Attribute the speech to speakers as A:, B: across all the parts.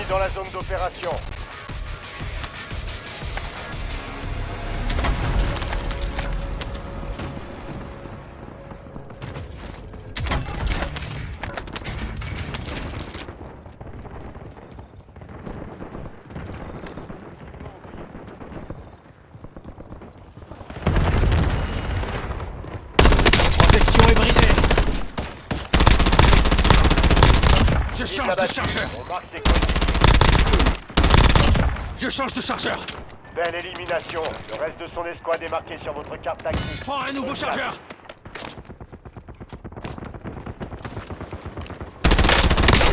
A: dans la zone d'opération.
B: Protection est brisée. Je change de chargeur.
A: On marque ses coéquipiers.
B: Je change de chargeur.
A: Belle élimination. Le reste de son escouade est marqué sur votre carte tactique.
B: Prends un nouveau chargeur.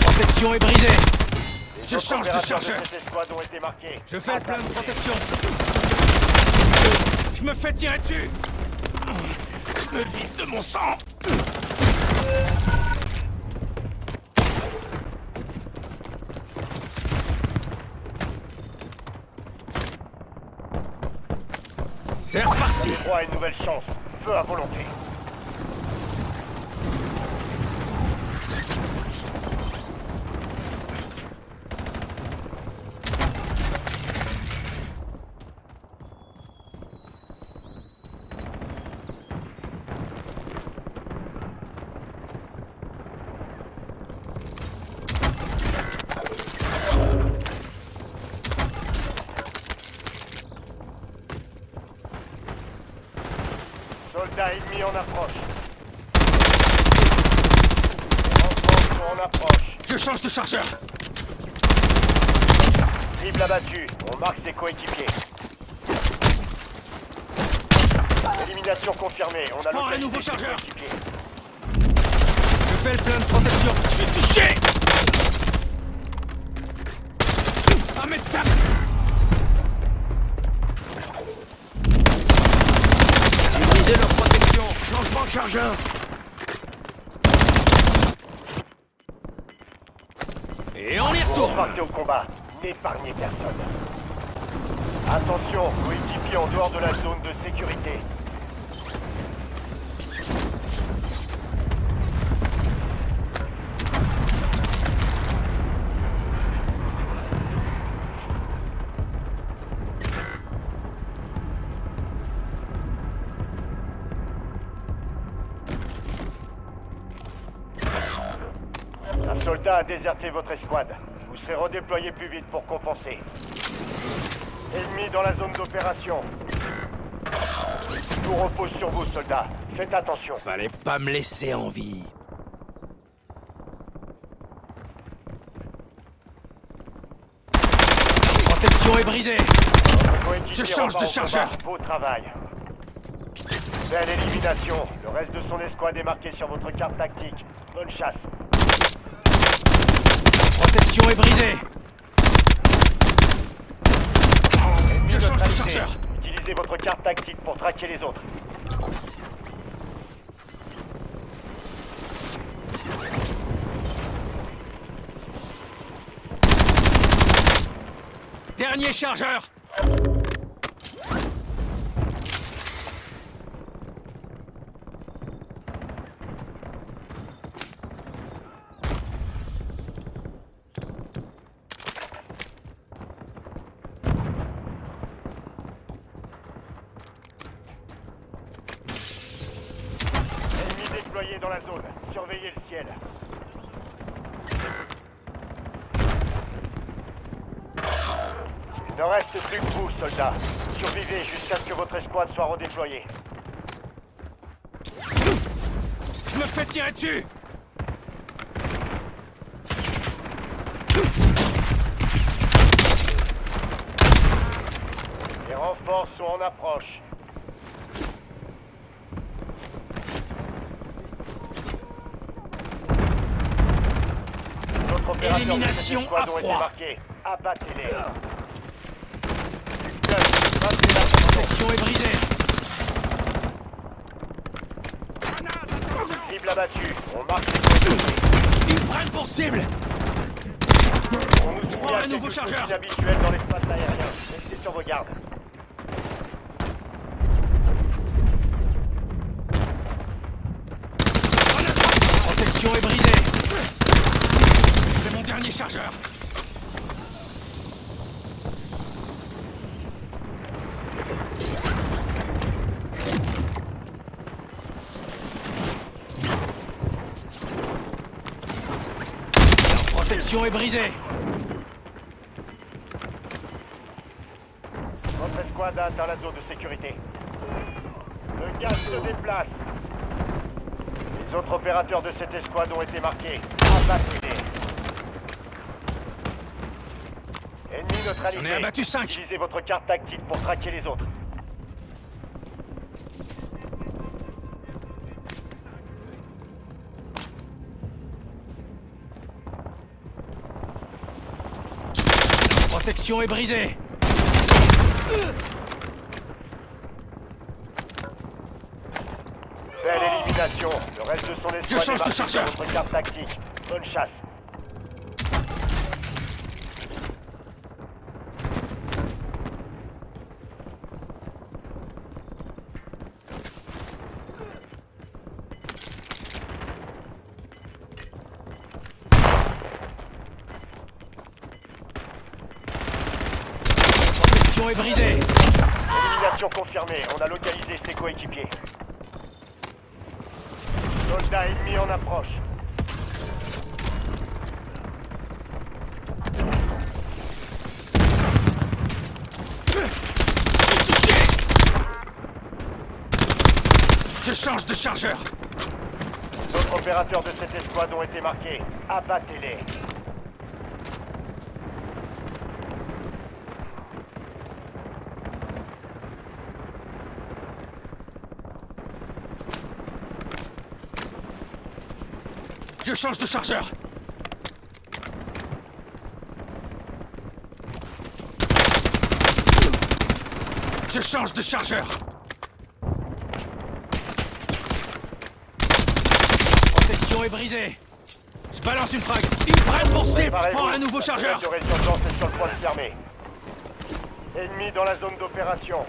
B: Protection est brisée.
A: Les
B: Je
A: autres
B: change de
A: opérateurs
B: chargeur.
A: cette escouade ont été marqués.
B: Je fais le plein de protection. Je me fais tirer dessus. Je me vide de mon sang. C'est reparti.
A: Droit à une nouvelle chance. Feu à volonté. Soldats ennemis en approche. Les renforts sont en approche.
B: Je change de chargeur.
A: Cible abattue. On marque ses coéquipiers. Élimination confirmée. On a
B: Prends un
A: localisé
B: nouveau
A: ses
B: chargeur.
A: coéquipiers.
B: Je fais le plein de protection. Je suis touché. Un médecin. Utilisez leur protection. Changement de chargeur. Et on y
A: Vous
B: retourne.
A: repartez au combat. N'épargnez personne. Attention, coéquipiers en dehors de la zone de sécurité. Un soldat a déserté votre escouade. Vous serez redéployé plus vite pour compenser. Ennemi dans la zone d'opération. Tout repose sur vous, soldats. Faites attention.
B: Fallait pas me laisser en vie. Protection est brisée.
A: Votre coéquipier
B: Je change
A: repart
B: de
A: au
B: chargeur.
A: combat. Beau travail. Belle élimination. Le reste de son escouade est marqué sur votre carte tactique. Bonne chasse.
B: Protection est brisée.
A: Ennemi
B: Je change de
A: neutralisé.
B: chargeur.
A: Utilisez votre carte tactique pour traquer les autres.
B: Dernier chargeur.
A: Ennemi déployé dans la zone. Surveillez le ciel. Il ne reste plus que vous, soldats. Survivez jusqu'à ce que votre escouade soit redéployée.
B: Je me fais tirer dessus.
A: Les renforts sont en approche. D'autres opérateurs de cette
B: Élimination
A: escouade
B: à
A: ont été
B: froid.
A: marqués. Abattez-les.
B: Protection est brisée.
A: Cible abattue. On marque les coéquipiers.
B: Ils me prennent pour cible.
A: On nous
B: Prends
A: signale
B: un nouveau
A: quelque chose
B: chargeur.
A: d'inhabituel dans l'espace aérien. Restez sur vos gardes.
B: Protection est brisée. C'est mon dernier chargeur.
C: Protection est brisée.
A: Votre escouade a atteint la zone de sécurité. Le gaz se déplace. Les autres opérateurs de cette escouade ont été marqués. Abattez-les. Ennemi neutralisé.
C: J'en ai abattu 5.
A: Utilisez votre carte tactique pour traquer les autres.
C: Protection est brisée.
A: Belle élimination. Le reste de son escouade
C: Je change
A: est
C: de
A: marqué
C: chargeur.
A: sur votre carte tactique. Bonne chasse.
C: Protection est brisée.
A: Élimination confirmée. On a localisé ses coéquipiers. Soldats ennemis en approche.
C: Je change de chargeur.
A: D'autres opérateurs de cette escouade ont été marqués. Abattez-les.
C: Je change de chargeur. Je change de chargeur. Protection est brisée. Je balance une frag. Ils me prennent pour cible. Je prends
A: Préparez-vous.
C: un nouveau chargeur.
A: La résurgence est sur le point de se fermer. Ennemi dans la zone d'opération.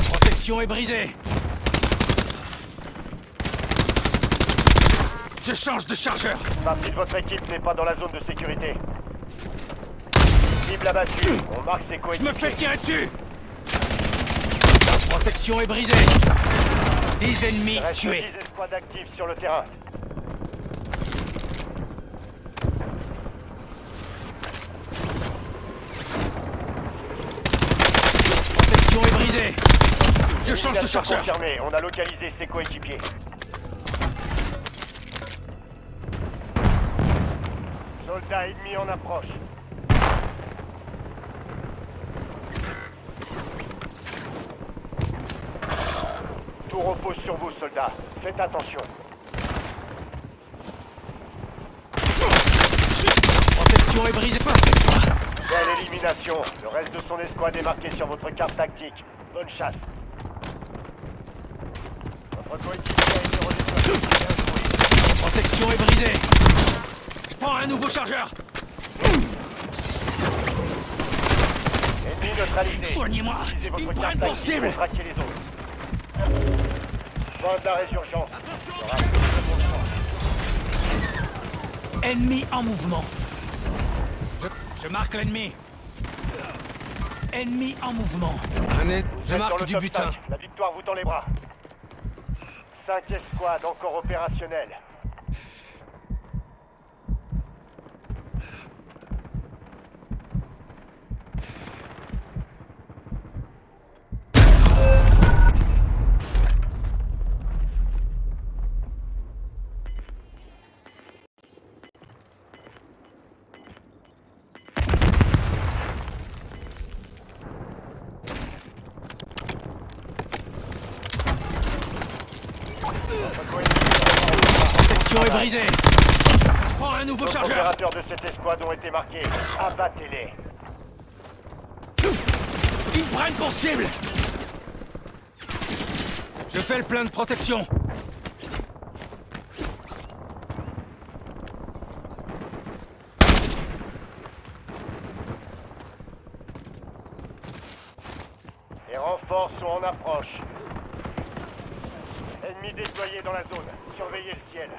C: Protection est brisée. Je change de chargeur.
A: Une partie de votre équipe n'est pas dans la zone de sécurité. Cible abattue. On marque ses
C: Je
A: coéquipiers.
C: me fais tirer dessus. La protection est brisée. Des ennemis
A: Il reste
C: tués.
A: 10 escouades actives sur le terrain.
C: Protection est brisée. Je change de
A: Élimination
C: chargeur.
A: confirmée. On a localisé ses coéquipiers. Soldats ennemis en approche. Tout repose sur vous, soldats. Faites attention.
C: Protection est brisée. C'est quoi?
A: Belle élimination. Le reste de son escouade est marqué sur votre carte tactique. Bonne chasse. Votre coéquipier a été redéployé. Bien joué.
C: Protection est brisée. Je prends un nouveau chargeur.
A: Ennemi neutralisé.
C: Soignez-moi.
A: Utilisez
C: Ils
A: votre
C: me
A: carte
C: prennent pour
A: tactique
C: cible.
A: pour traquer les autres. Fin de la résurgence. Il y aura plus de bon sens.
C: Ennemi en mouvement. Je marque l'ennemi. Ennemi en mouvement.
A: Vous êtes
C: Je
A: dans
C: marque
A: le
C: du
A: top
C: butin.
A: 5. La victoire vous tend les bras. 5 escouades encore opérationnelles. Votre coéquipier
C: Protection est brisée. Je prends un nouveau
A: Les
C: chargeur.
A: opérateurs de cette escouade ont été marqués. Abattez-les.
C: Ils me prennent pour cible. Je fais le plein de protection.
A: Les renforts sont en approche. Ennemis déployés dans la zone. Surveillez le ciel.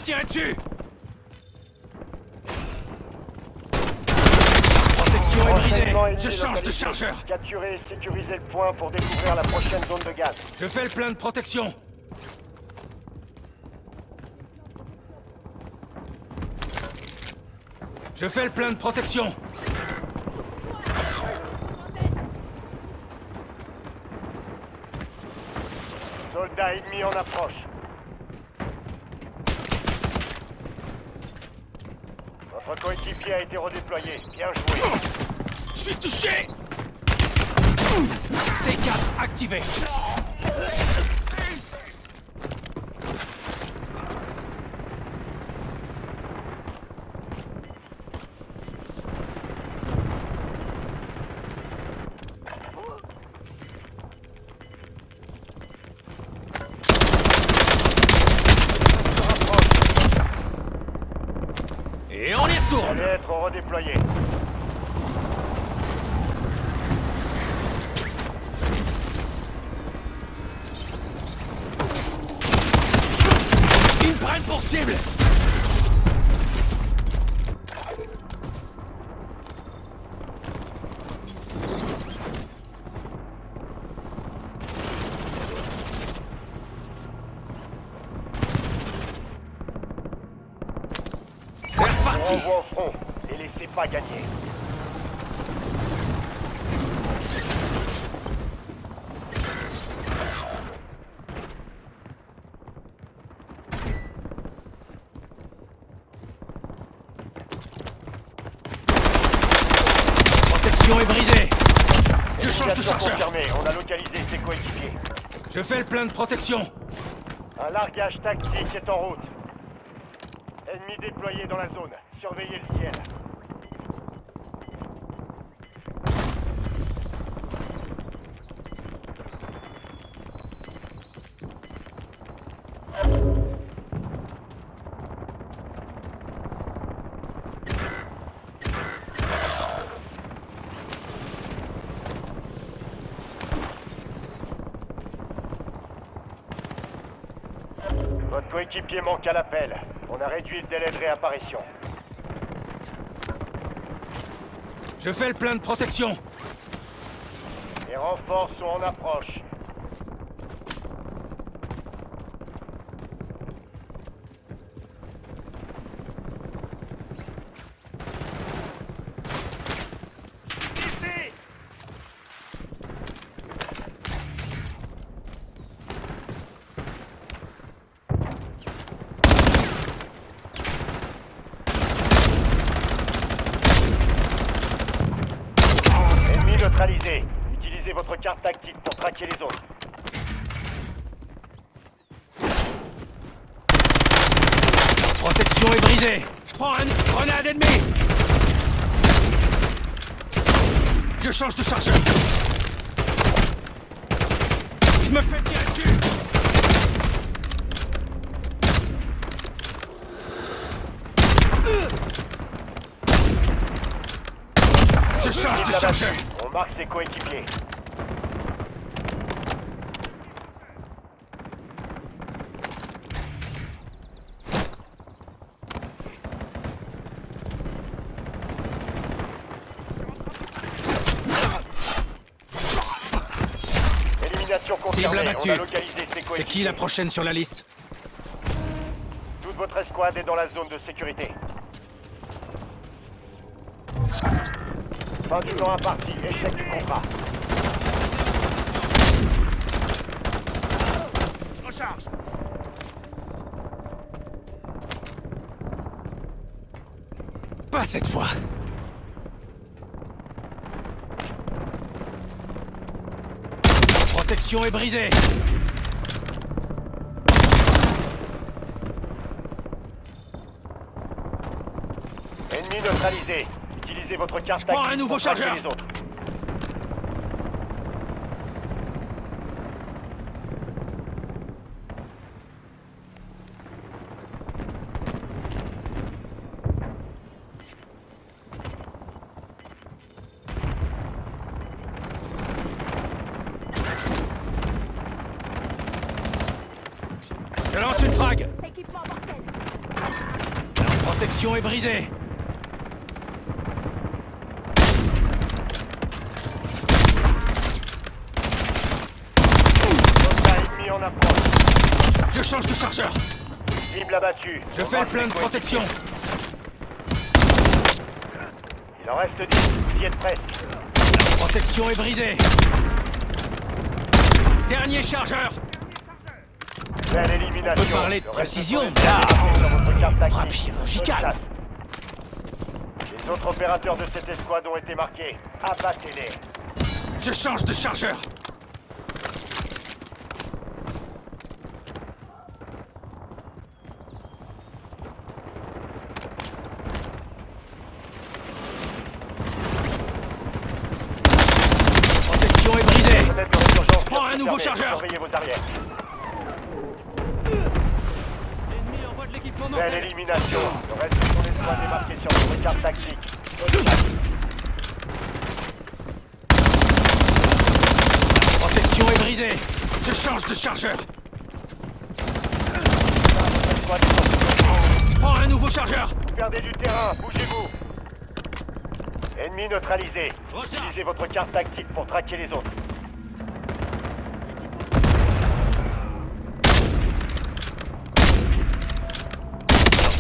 C: tirer dessus! Protection est brisée!
A: Renseignement ennemi
C: Je change de
A: localisé.
C: chargeur!
A: Capturez et sécurisez le point pour découvrir la prochaine zone de gaz.
C: Je fais le plein de protection! Je fais le plein de protection!
A: Soldat ennemi en approche. Votre coéquipier a été redéployé. Bien joué.
C: Je suis touché! C4 activé! Et on y retourne!
A: Allez être redéployé.
C: Ils me prennent pour cible! C'est reparti!
A: Renvoi au front. Et laissez pas gagner.
C: Protection est brisée! Je change de
A: Élimination
C: chargeur!
A: confirmée. On a localisé ses coéquipiers.
C: Je fais le plein de protection!
A: Un largage tactique est en route. Ennemi déployé dans la zone. Surveillez le ciel. Votre coéquipier manque à l'appel. On a réduit le délai de réapparition.
C: Je fais le plein de protection!
A: Les renforts sont en approche. Ennemi neutralisé. Utilisez votre carte tactique pour traquer les autres.
C: Protection est brisée! Je prends une grenade ennemie! Je change de chargeur! Je me fais tirer dessus! Je change de chargeur!
A: On marque ses coéquipiers. Élimination
C: Cible
A: confirmée.
C: abattue.
A: On a localisé ses
C: C'est
A: coéquipiers.
C: qui la prochaine sur la liste?
A: Toute votre escouade est dans la zone de sécurité. Fin du temps imparti. Échec du contrat.
C: Je recharge! Pas cette fois! Protection est brisée!
A: Ennemi neutralisé. Utilisez votre carte
C: prends
A: tactique
C: un nouveau
A: pour traquer
C: chargeur.
A: les autres.
C: Je lance une frag!
D: Équipement mortel.
C: protection est brisée.
A: Soldat ennemi en approche.
C: Je change de chargeur.
A: Cible abattue.
C: Je fais le plein de protection.
A: Il en reste 10. Vous y êtes presque.
C: Protection est brisée. Dernier chargeur.
A: Belle élimination.
C: On peut parler de
A: Le reste
C: précision,
A: sont
C: mais là,
A: sur votre carte tactique.
C: frappe chirurgicale.
A: Les autres opérateurs de cette escouade ont été marqués. Abattez-les.
C: Je change de chargeur. Protection est brisée.
A: Fenêtre de résurgence.
C: Prends un nouveau chargeur.
A: Surveillez vos arrières.
B: Ennemi envoie de l'équipement
A: Belle
B: mortel.
A: élimination. Le reste de son escouade est marqué sur votre carte tactique.
C: Protection est brisée. Je change de chargeur.
A: L'escouade est en sécurité.
C: Prends un nouveau chargeur.
A: Vous perdez du terrain. Bougez-vous. Ennemi neutralisé.
B: Recharge.
A: Utilisez votre carte tactique pour traquer les autres.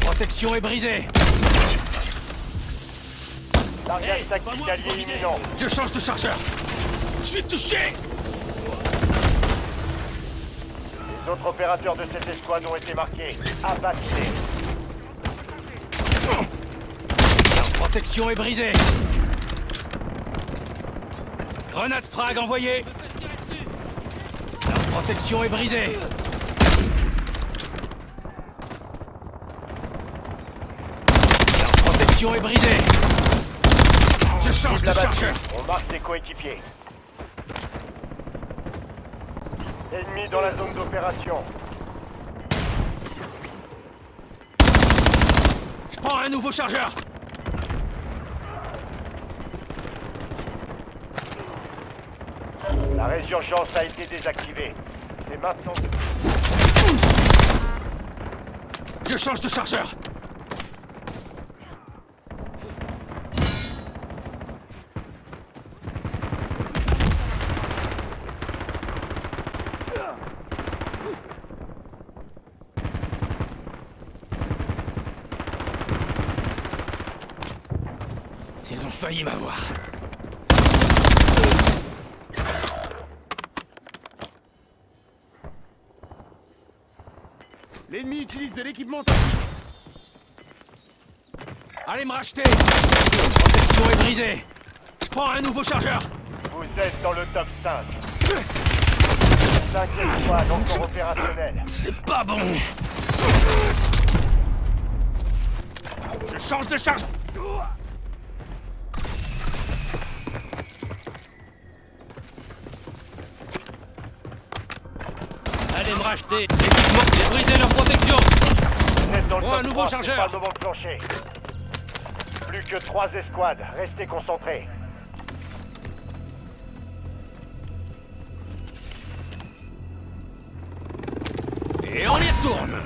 C: Protection est brisée.
A: Target
B: Hey, c'est pas
A: tactique
B: moi,
A: allié
B: faut viser.
A: imminent.
C: Je change de chargeur. Je suis touché.
A: Les autres opérateurs de cette escouade ont été marqués. Abattez-les.
C: Protection est brisée. Grenade frag envoyée.
B: Me faites tirer dessus.
C: Protection est brisée. Protection est brisée. Je change
A: Cible
C: de
A: abattue.
C: chargeur.
A: On marque ses coéquipiers. Ennemi dans la zone d'opération.
C: Je prends un nouveau chargeur.
A: La résurgence a été désactivée. C'est maintenant.
C: Je change de chargeur. Ils ont failli m'avoir.
B: L'ennemi utilise de l'équipement.
C: Allez me racheter. Protection est brisée. Je prends un nouveau chargeur.
A: Vous êtes dans le top 5. 5 escouades encore opérationnelles.
C: C'est pas bon. Je change de charge.
B: Allez me racheter. L'équipement. J'ai brisé leur protection.
A: Vous êtes dans le
B: Prends
A: top
B: un nouveau
A: 3,
B: chargeur.
A: c'est pas le moment de plancher. Plus que 3 escouades. Restez concentrés.
C: Et on y retourne.